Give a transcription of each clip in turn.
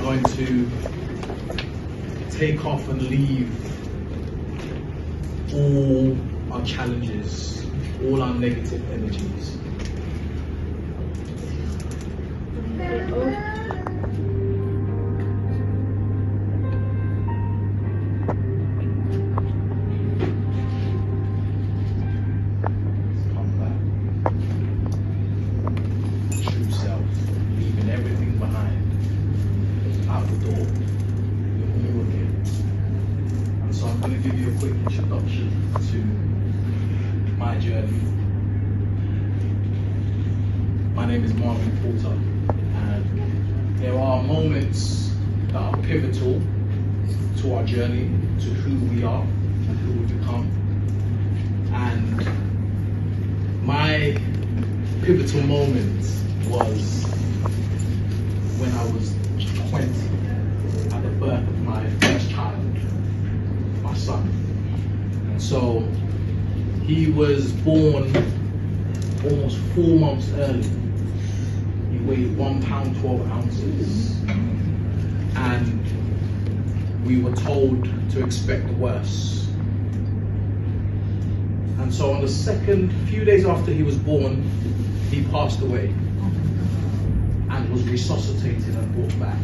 going to take off and leave all our challenges, all our negative energies. Come back. True self, leaving everything behind, out the door. You're new again. And so I'm going to give you a quick introduction to my journey. My name is Marvin Porter, and there are moments that are pivotal to our journey, to who we are and who we become. And my pivotal moment was when I was 20, at the birth of my first child, my son. And so he was born almost 4 months early. He weighed 1 pound 12 ounces, and we were told to expect the worst. And so on the few days after he was born, he passed away and was resuscitated and brought back.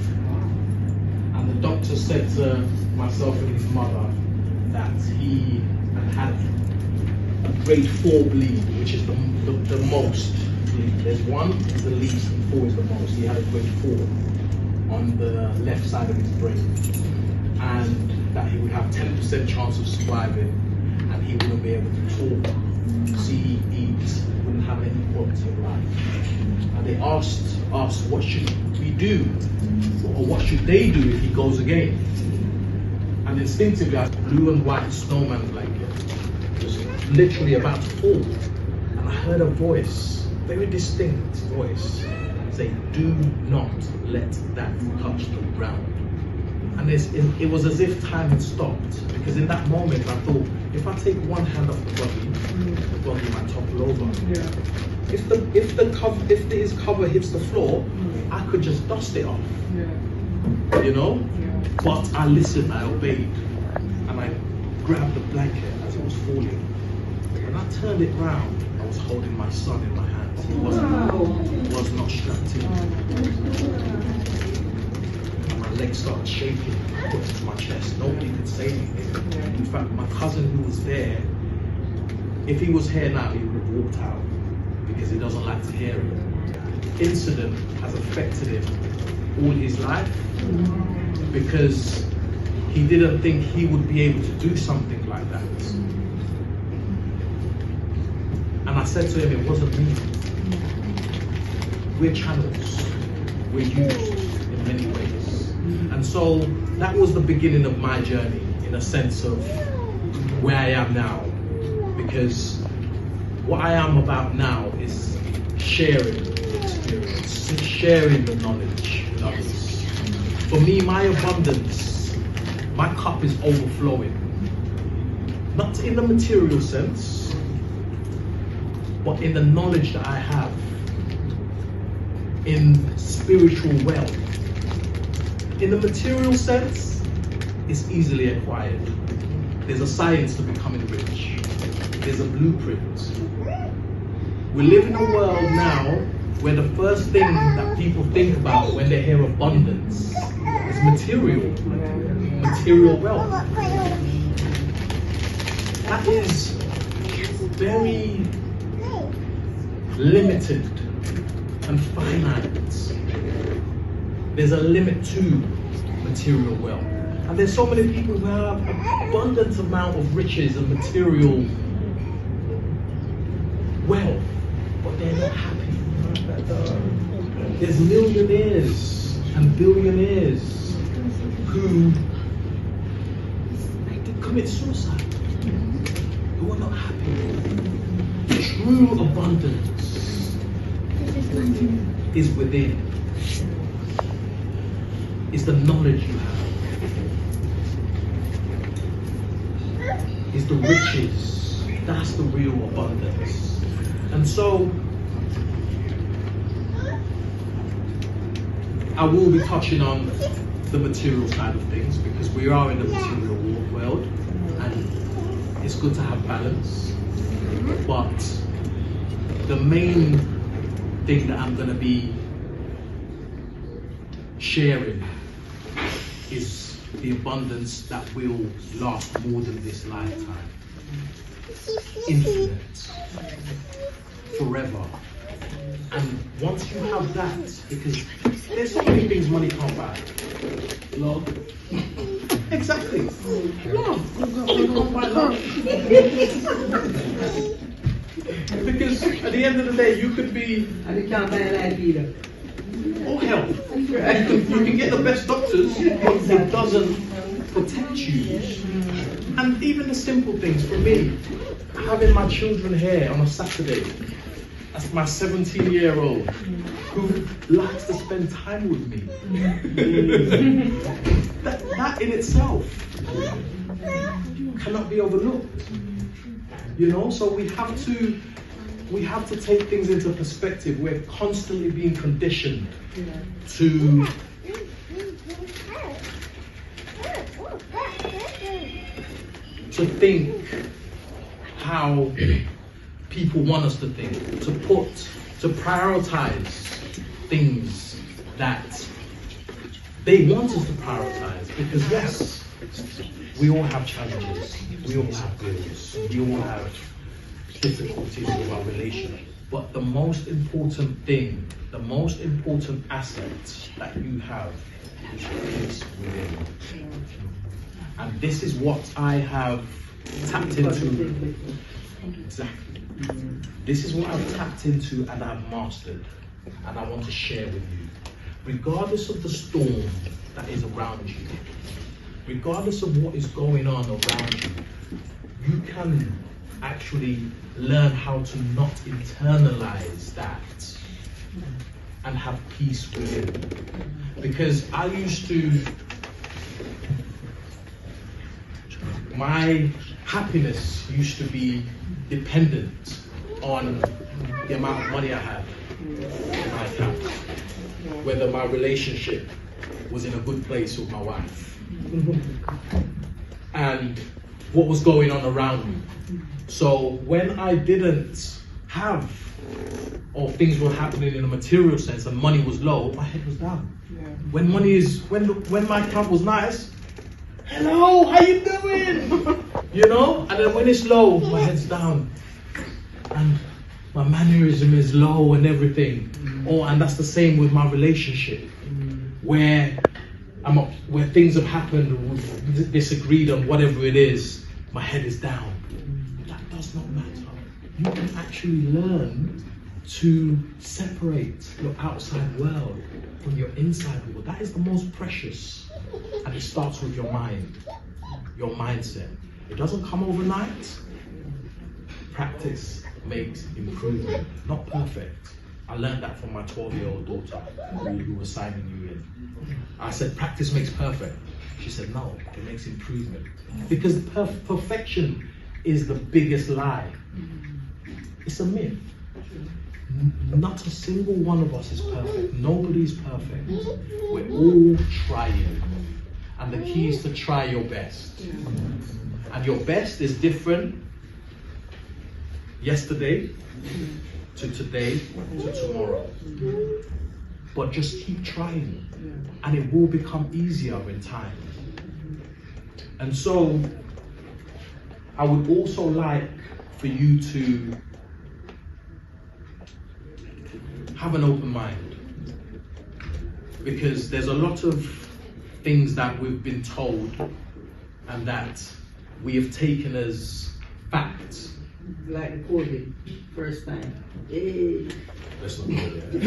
And the doctor said to myself and his mother that he had a grade 4 bleed, which is the most bleed. There's 1 is the least and 4 is the most. He had a grade 4 on the left side of his brain, and that he would have 10% chance of surviving, and he wouldn't be able to talk, see, eat, wouldn't have any quality of life. And they asked us, what should we do, or what should they do if he goes again? And instinctively, I blue and white snowman blanket was literally about to fall, and I heard a voice, very distinct voice, say, "Do not let that touch the ground." And it was as if time had stopped, because in that moment I thought, if I take one hand off the body might topple over. Yeah. If his cover hits the floor, I could just dust it off. Yeah. You know? Yeah. But I listened, I obeyed, and I grabbed the blanket as it was falling. When I turned it round, I was holding my son in my hands. He was not strapped in. My legs started shaking, I put it to my chest. Nobody could say anything. In fact, my cousin who was there, if he was here now, he would have walked out, because he doesn't like to hear it. The incident has affected him all his life, because he didn't think he would be able to do something like that. And I said to him, it wasn't me. We're channels. We're used in many ways. And so that was the beginning of my journey, in a sense of where I am now. Because what I am about now is sharing the experience, sharing the knowledge with others. For me, my abundance, my cup is overflowing. Not in the material sense, but in the knowledge that I have, in spiritual wealth. In the material sense, it's easily acquired. There's a science to becoming rich. There's a blueprint. We live in a world now where the first thing that people think about when they hear abundance is material wealth. That is very limited and finite. There's a limit to material wealth. And there's so many people who have abundant amount of riches and material wealth, but they're not happy. There's millionaires and billionaires who commit suicide, who are not happy. True abundance is within. Is the knowledge you have. Is the riches. That's the real abundance. And so I will be touching on the material side of things, because we are in the material world, and it's good to have balance. But the main thing that I'm going to be sharing is the abundance that will last more than this lifetime. Infinite. Forever. And once you have that, because there's so many things money can't buy. Love. Exactly. Love. Money can't buy love. Because at the end of the day, you could be... And you can't buy a life either. Or health. You can get the best doctors, but it doesn't protect you. And even the simple things, for me, having my children here on a Saturday, that's my 17-year-old who likes to spend time with me. that in itself cannot be overlooked. You know, so we have to take things into perspective. We're constantly being conditioned to think how people want us to think, to prioritize things that they want us to prioritize. Because yes, we all have challenges, we all have bills, we all have difficulties with our relationship. But the most important thing, the most important asset that you have is peace within. And this is what I have tapped into. Exactly. This is what I've tapped into and I've mastered, and I want to share with you. Regardless of the storm that is around you, regardless of what is going on around you, you can actually learn how to not internalize that and have peace within. Because I used to, my happiness used to be dependent on the amount of money I had in my account, whether my relationship was in a good place with my wife, and what was going on around me. So when I didn't have, or things were happening in a material sense and money was low, my head was down. When when my account was nice, hello, how you doing? You know, and then when it's low, my head's down, and my mannerism is low and everything. Oh, and that's the same with my relationship, where things have happened, we've disagreed on whatever it is, my head is down. That does not matter. You can actually learn to separate your outside world from your inside world. That is the most precious, and it starts with your mind, your mindset. It doesn't come overnight. Practice makes improvement, not perfect. I learned that from my 12-year-old daughter who was signing you in. I said, practice makes perfect. She said, no, it makes improvement. Because perfection is the biggest lie. It's a myth. Not a single one of us is perfect. Nobody's perfect. We're all trying. And the key is to try your best. And your best is different yesterday to today to tomorrow. But just keep trying, and it will become easier in time. And so I would also like for you to have an open mind, because there's a lot of things that we've been told and that we have taken as fact. Like the COVID, first time. Hey. Let's not go there.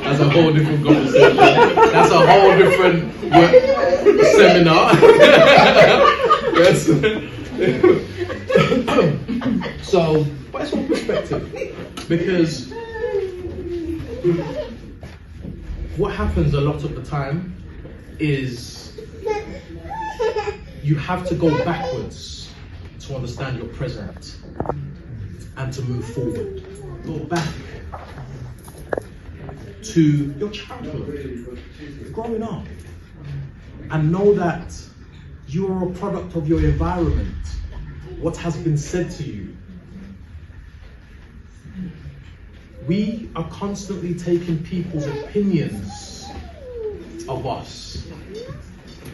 That's a whole different conversation. That's a whole different seminar. So, but it's all perspective. Because what happens a lot of the time is you have to go backwards to understand your present and to move forward. Go back to your childhood, growing up, and know that you are a product of your environment, what has been said to you. We are constantly taking people's opinions of us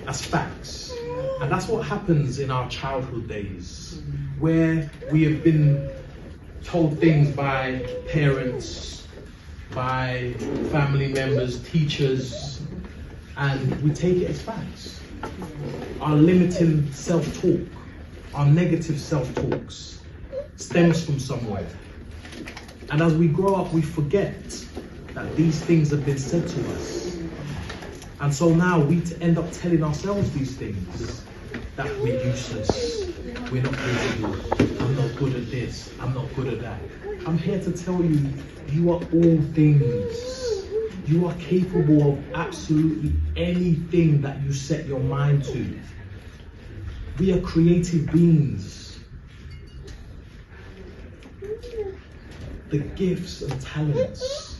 as facts. And that's what happens in our childhood days, where we have been told things by parents, by family members, teachers, and we take it as facts. Our limiting self-talk, our negative self-talks stems from somewhere. And as we grow up, we forget that these things have been said to us. And so now we end up telling ourselves these things, that we're useless, we're not capable, I'm not good at this, I'm not good at that. I'm here to tell you, you are all things. You are capable of absolutely anything that you set your mind to. We are creative beings. The gifts and talents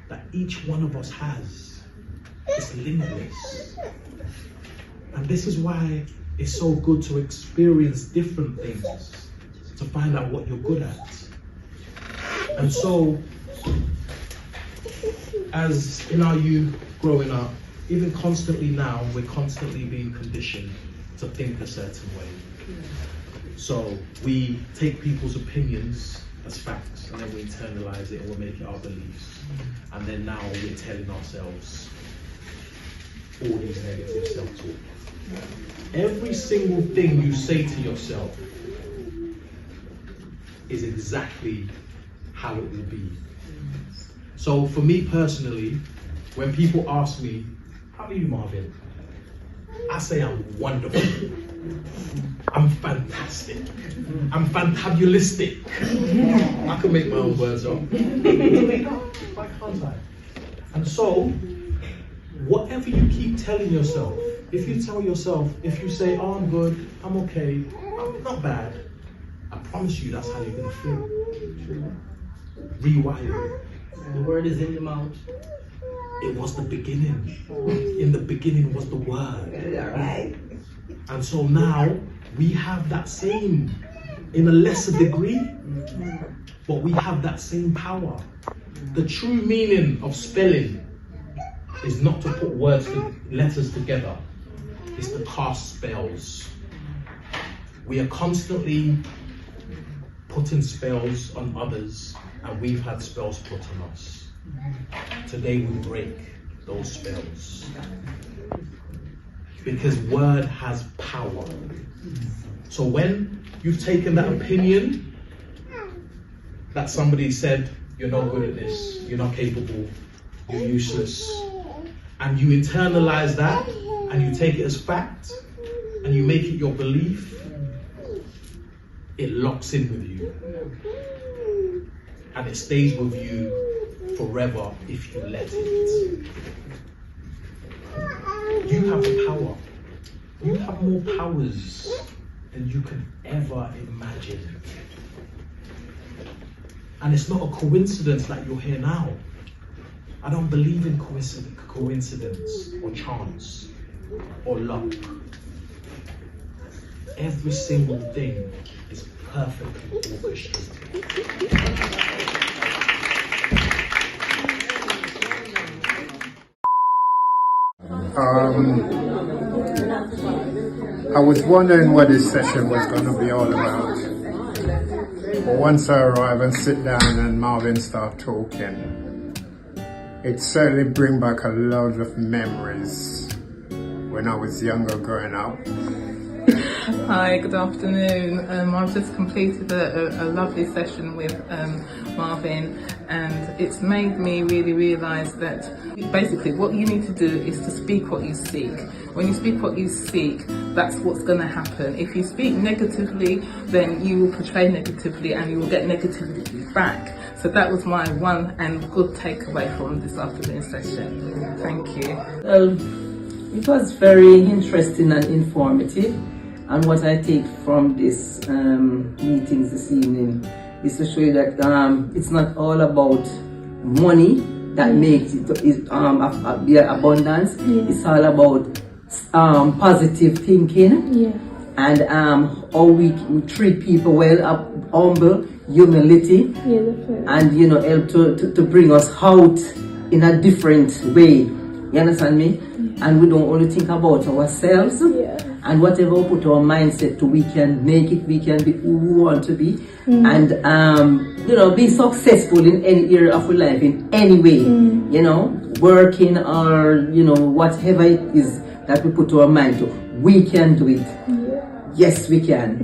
that each one of us has is limitless. And this is why it's so good to experience different things, to find out what you're good at. And so, as in our youth growing up, even constantly now, we're constantly being conditioned to think a certain way. So we take people's opinions as facts, and then we internalize it and we make it our beliefs. And then now we're telling ourselves all these negative self-talk. Every single thing you say to yourself is exactly how it will be. So for me personally, when people ask me, how are you, Marvin? I say I'm wonderful. I'm fantastic. I'm fantabulistic. I can make my own words up. Why can't I? And so, whatever you keep telling yourself, if you tell yourself, if you say, oh, I'm good, I'm okay, I'm not bad, I promise you that's how you're going to feel. Rewire. The word is in the mouth. It was the beginning. In the beginning was the word. Right. And so now we have that same, in a lesser degree, but we have that same power. The true meaning of spelling is not to put letters together. It's to cast spells. We are constantly putting spells on others, and we've had spells put on us. Today we break those spells. Because word has power. So when you've taken that opinion that somebody said, you're not good at this, you're not capable, you're useless, and you internalize that and you take it as fact and you make it your belief, it locks in with you. And it stays with you forever if you let it. You have the power. You have more powers than you can ever imagine. And it's not a coincidence that you're here now. I don't believe in coincidence or chance or luck. Every single thing is perfectly orchestrated. I was wondering what this session was going to be all about. But once I arrive and sit down and Marvin start talking, it certainly brings back a lot of memories when I was younger growing up. Hi, good afternoon. I've just completed a lovely session with Marvin, and it's made me really realise that basically what you need to do is to speak what you seek. When you speak what you seek, that's what's going to happen. If you speak negatively, then you will portray negatively and you will get negativity back. So that was my one and good takeaway from this afternoon session. Thank you. It was very interesting and informative. And what I take from this meetings this evening is to show you that it's not all about money that makes it is the abundance. It's all about positive thinking and how we treat people well, humble, humility, and you know, help to bring us out in a different way. You understand me? And we don't only think about ourselves. And whatever we put our mindset to, we can make it. We can be who we want to be, and you know, be successful in any area of our life, in any way. You know, working or you know, whatever it is that we put our mind to, we can do it. Yes, we can.